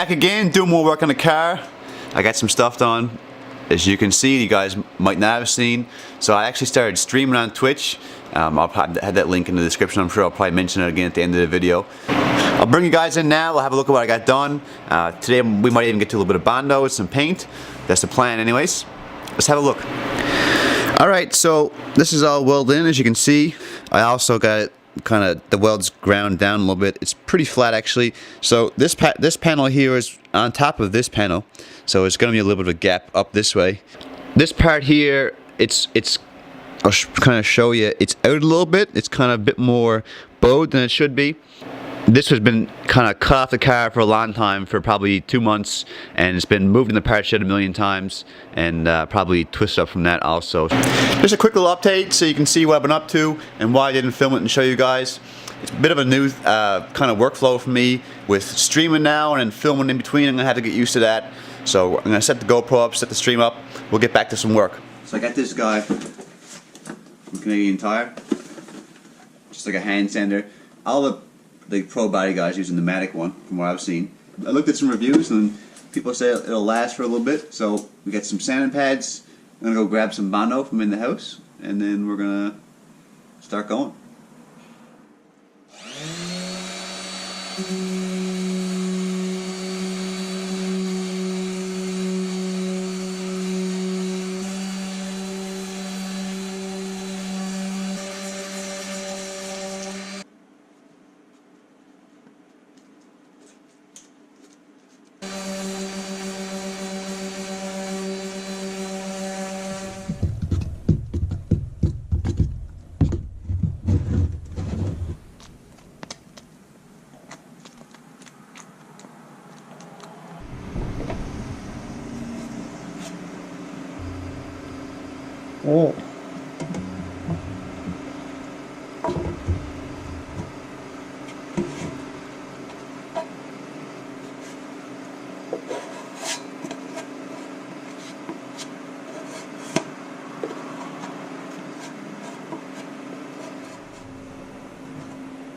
Back again, doing more work on the car. I got some stuff done. As you can see, you guys might not have seen. So I actually started streaming on Twitch. I'll probably have that link in the description. I'm sure I'll probably mention it again at the end of the video. I'll bring you guys in now. We'll have a look at what I got done. Today we might even get to a little bit of Bondo with some paint. That's the plan anyways. Let's have a look. Alright, so this is all welded in, as you can see. I also got it kind of, the welds ground down a little bit. It's pretty flat actually. So this panel here is on top of this panel, so it's going to be a little bit of a gap up this way. This part here, I'll kind of show you, it's out a little bit. It's kind of a bit more bowed than it should be. This has been kind of cut off the car for a long time, for probably 2 months, and it's been moved in the part shed a million times, and probably twisted up from that also. Just a quick little update so you can see what I've been up to and why I didn't film it and show you guys. It's a bit of a new kind of workflow for me with streaming now and then filming in between. I'm going to have to get used to that. So I'm going to set the GoPro up, set the stream up. We'll get back to some work. So I got this guy from Canadian Tire. Just like a hand sander. All the pro body guys use a pneumatic one, from what I've seen. I looked at some reviews and people say it'll last for a little bit. So we got some sanding pads. I'm going to go grab some Bondo from in the house, and then we're going to start going. Oh.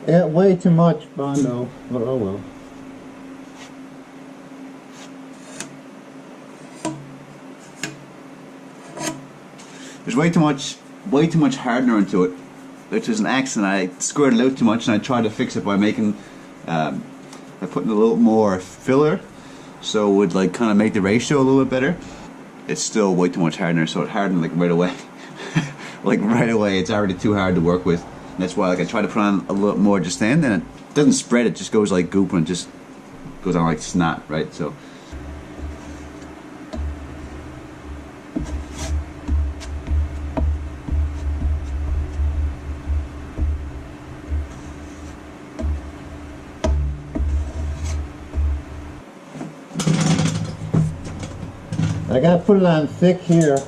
Yeah, way too much Bondo, but oh well. There's way too much hardener into it, which is an accident. I squirted it out too much, and I tried to fix it by making, by putting a little more filler, so it would like kind of make the ratio a little bit better. It's still way too much hardener, so it hardened like right away. Like right away, it's already too hard to work with. And that's why like I tried to put on a little more just then it doesn't spread. It just goes like goop and just goes on like snot, right? So. I gotta put it on thick here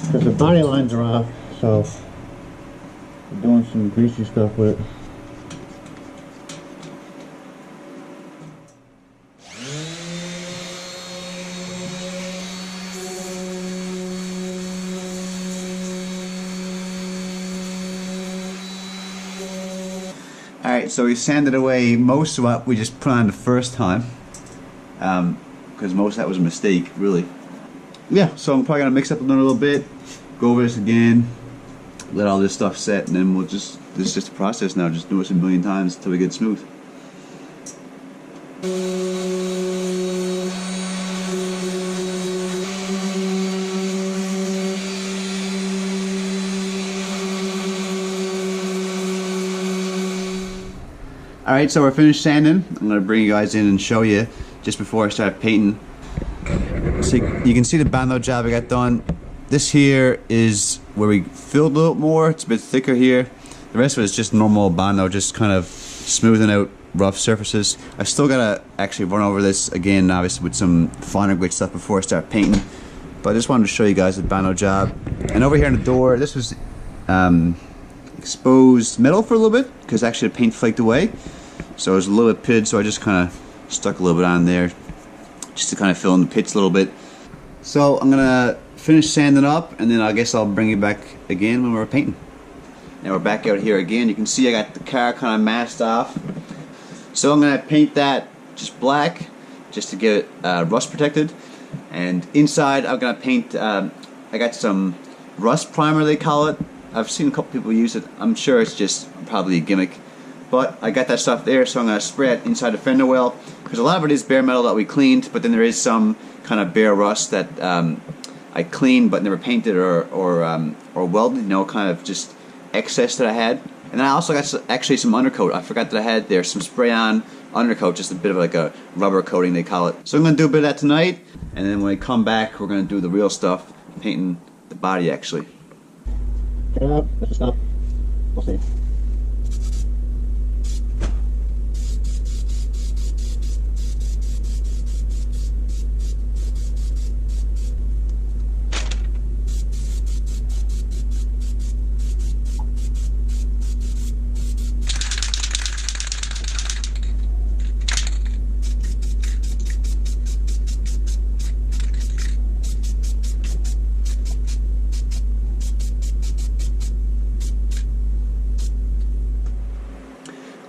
because the body lines are off, so I'm doing some greasy stuff with it. Alright, so we sanded away most of what we just put on the first time, because most of that was a mistake, really. Yeah, so I'm probably going to mix up another little bit, go over this again, let all this stuff set, and then this is just a process now, just do it a million times until we get smooth. Alright, so we're finished sanding. I'm going to bring you guys in and show you just before I start painting. So you can see the Bondo job I got done. This here is where we filled a little more. It's a bit thicker here. The rest of it is just normal Bondo, just kind of smoothing out rough surfaces. I still gotta actually run over this again, obviously with some finer grit stuff before I start painting. But I just wanted to show you guys the Bondo job. And over here on the door, this was exposed metal for a little bit because actually the paint flaked away. So it was a little bit pitted, so I just kind of stuck a little bit on there just to kind of fill in the pits a little bit. So I'm gonna finish sanding up, and then I guess I'll bring you back again when we're painting. Now we're back out here again. You can see I got the car kind of masked off. So I'm gonna paint that just black, just to get it rust protected. And inside I'm gonna paint, I got some rust primer they call it. I've seen a couple people use it. I'm sure it's just probably a gimmick. But I got that stuff there, so I'm gonna spray it inside the fender well, because a lot of it is bare metal that we cleaned, but then there is some kind of bare rust that I cleaned but never painted or welded, you know, kind of just excess that I had. And then I also got actually some undercoat. I forgot that I had there some spray-on undercoat, just a bit of like a rubber coating they call it. So I'm gonna do a bit of that tonight, and then when I come back, we're gonna do the real stuff, painting the body actually. Get up, let's stop. We'll see.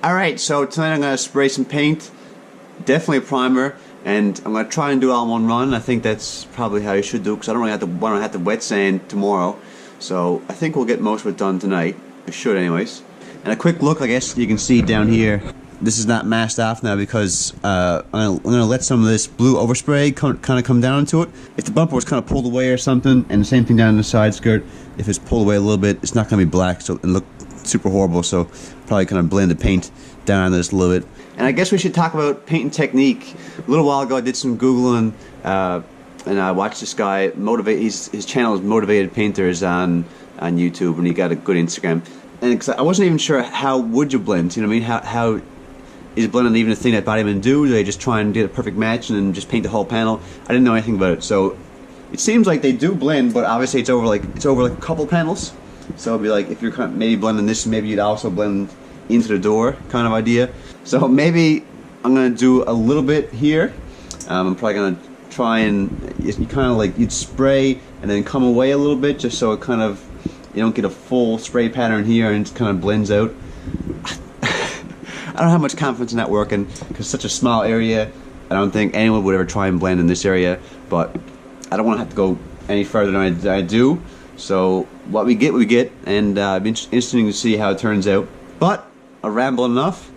Alright, so tonight I'm going to spray some paint, definitely a primer, and I'm going to try and do it all in one run. I think that's probably how you should do it, because I don't really want to have to wet sand tomorrow. So I think we'll get most of it done tonight. We should anyways. And a quick look, I guess you can see down here, this is not masked off now because I'm going to let some of this blue overspray kind of come down into it. If the bumper was kind of pulled away or something, and the same thing down the side skirt, if it's pulled away a little bit, it's not going to be black so and look super horrible, so probably kind of blend the paint down on this a little bit. And I guess we should talk about painting technique. A little while ago I did some Googling and I watched this guy motivate, his channel is Motivated Painters on YouTube, and he got a good Instagram. And I wasn't even sure how would you blend, you know what I mean? How is blending even a thing that bodymen do? Do they just try and get a perfect match and then just paint the whole panel? I didn't know anything about it, so it seems like they do blend, but obviously it's over like a couple panels. So it'd be like if you're kind of maybe blending this, maybe you'd also blend into the door kind of idea. So maybe I'm gonna do a little bit here. I'm probably gonna try and you kind of like you'd spray and then come away a little bit just so it kind of you don't get a full spray pattern here and it kind of blends out. I don't have much confidence in that working because it's such a small area. I don't think anyone would ever try and blend in this area, but I don't want to have to go any further than I do. So what we get, and it's interesting to see how it turns out. But I rambled enough.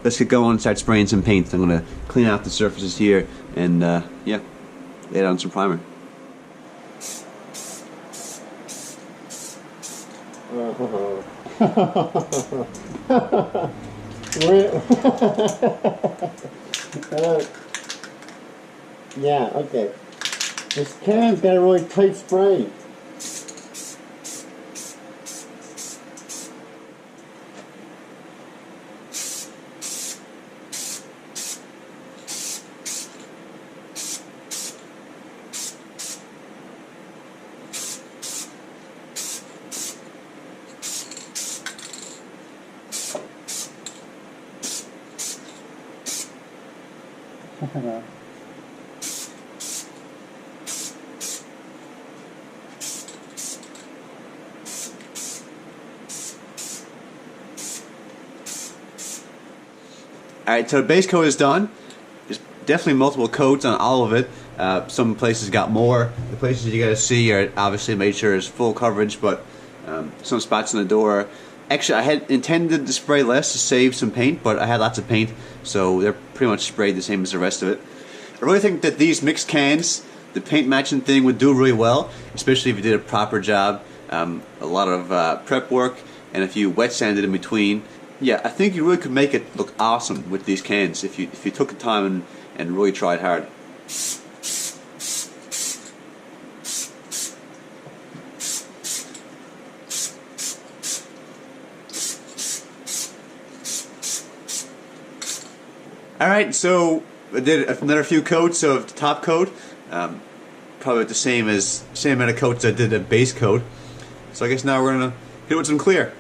Let's get going and start spraying some paint. I'm going to clean out the surfaces here and yeah, lay down some primer. Yeah, okay. This can's got a really tight spray. Alright, so the base coat is done. There's definitely multiple coats on all of it. Some places got more. The places you gotta see are obviously made sure it's full coverage, but some spots in the door. Actually, I had intended to spray less to save some paint, but I had lots of paint, so they're pretty much sprayed the same as the rest of it. I really think that these mixed cans, the paint matching thing would do really well, especially if you did a proper job, a lot of prep work, and if you wet sanded in between. Yeah, I think you really could make it look awesome with these cans if you took the time and really tried hard. Alright, so I did another few coats of the top coat, probably the same amount of coats I did a base coat. So I guess now we're gonna hit it with some clear.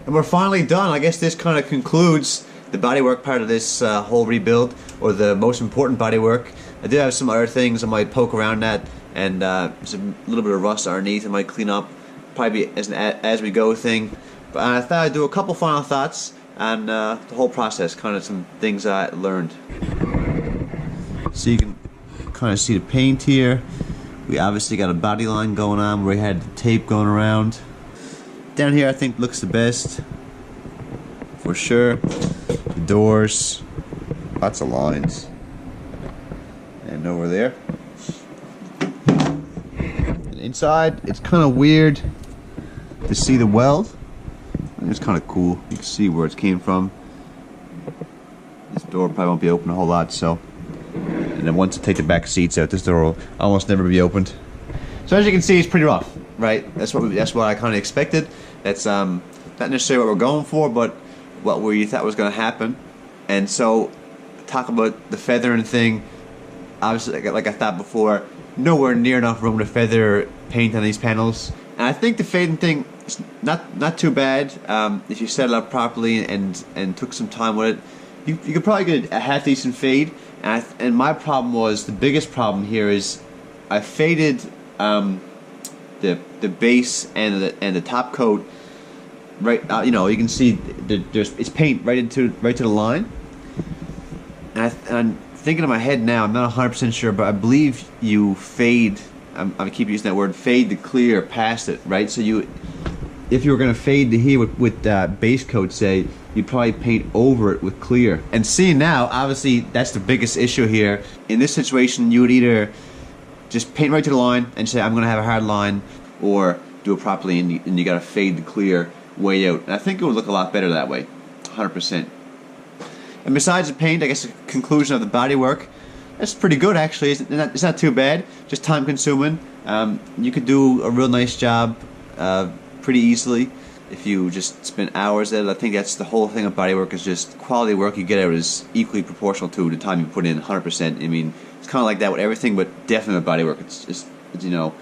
And we're finally done. I guess this kind of concludes the bodywork part of this whole rebuild, or the most important bodywork. I do have some other things I might poke around at, and there's a little bit of rust underneath I might clean up, probably as an as we go thing. But I thought I'd do a couple final thoughts on the whole process, kind of some things I learned. So you can kind of see the paint here. We obviously got a body line going on where we had the tape going around. Down here I think looks the best, for sure. The doors, lots of lines. And over there. And inside, it's kind of weird to see the weld. It's kind of cool. You can see where it came from. This door probably won't be open a whole lot, so. And then once I take the back seats out, this door will almost never be opened. So as you can see, it's pretty rough, right? That's what I kind of expected. That's not necessarily what we're going for, but what we thought was going to happen. And so, talk about the feathering thing. Obviously, like I thought before, nowhere near enough room to feather paint on these panels. And I think the fading thing is not too bad if you set it up properly and took some time with it. You could probably get a half decent fade. And my problem was, the biggest problem here is I faded the base and the top coat right. You know, you can see it's paint right to the line. And I'm thinking in my head now, I'm not 100% sure, but I believe you fade. I keep using that word, fade the clear past it, right? So if you were going to fade the here with base coat, say, you'd probably paint over it with clear. And seeing now, obviously, that's the biggest issue here. In this situation, you would either just paint right to the line and say, I'm going to have a hard line, or do it properly and you got to fade the clear way out. And I think it would look a lot better that way, 100%. And besides the paint, I guess the conclusion of the bodywork, that's pretty good actually. It's not too bad, just time consuming. You could do a real nice job pretty easily if you just spend hours at it. I think that's the whole thing of bodywork, is just quality work you get out is equally proportional to the time you put in, 100%. I mean, it's kind of like that with everything, but definitely with bodywork, it's just, you know,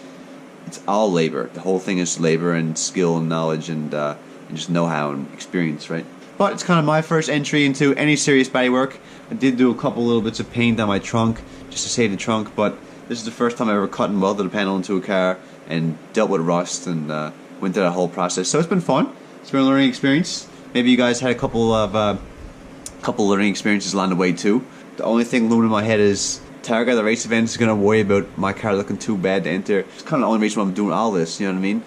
it's all labor. The whole thing is labor and skill and knowledge and just know-how and experience, right? But it's kind of my first entry into any serious bodywork. I did do a couple little bits of paint on my trunk just to save the trunk, but this is the first time I ever cut and welded a panel into a car and dealt with rust and went through that whole process. So it's been fun. It's been a learning experience. Maybe you guys had a couple learning experiences along the way too. The only thing looming in my head is Targa, the race event, is going to worry about my car looking too bad to enter. It's kind of the only reason why I'm doing all this, you know what I mean?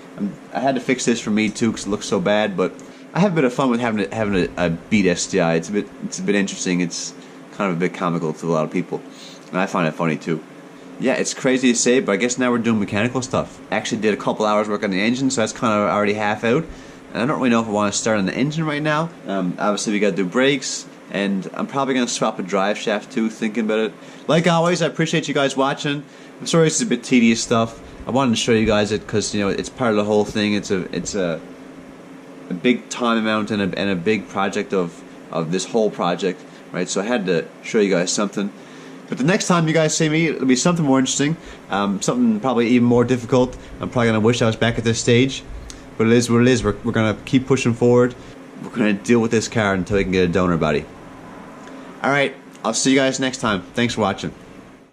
I had to fix this for me too because it looks so bad, but I have a bit of fun with having a beat STI. It's a bit interesting. It's kind of a bit comical to a lot of people, and I find it funny too. Yeah, it's crazy to say, but I guess now we're doing mechanical stuff. I actually did a couple hours work on the engine, so that's kind of already half out. And I don't really know if I want to start on the engine right now. Obviously, we got to do brakes, and I'm probably going to swap a drive shaft too, thinking about it. Like always, I appreciate you guys watching. I'm sorry this is a bit tedious stuff. I wanted to show you guys it because, you know, it's part of the whole thing. It's a big time amount and a big project of this whole project, right? So I had to show you guys something. But the next time you guys see me, it'll be something more interesting, something probably even more difficult. I'm probably going to wish I was back at this stage, but it is what it is. We're going to keep pushing forward. We're going to deal with this car until we can get a donor body. Alright, I'll see you guys next time. Thanks for watching.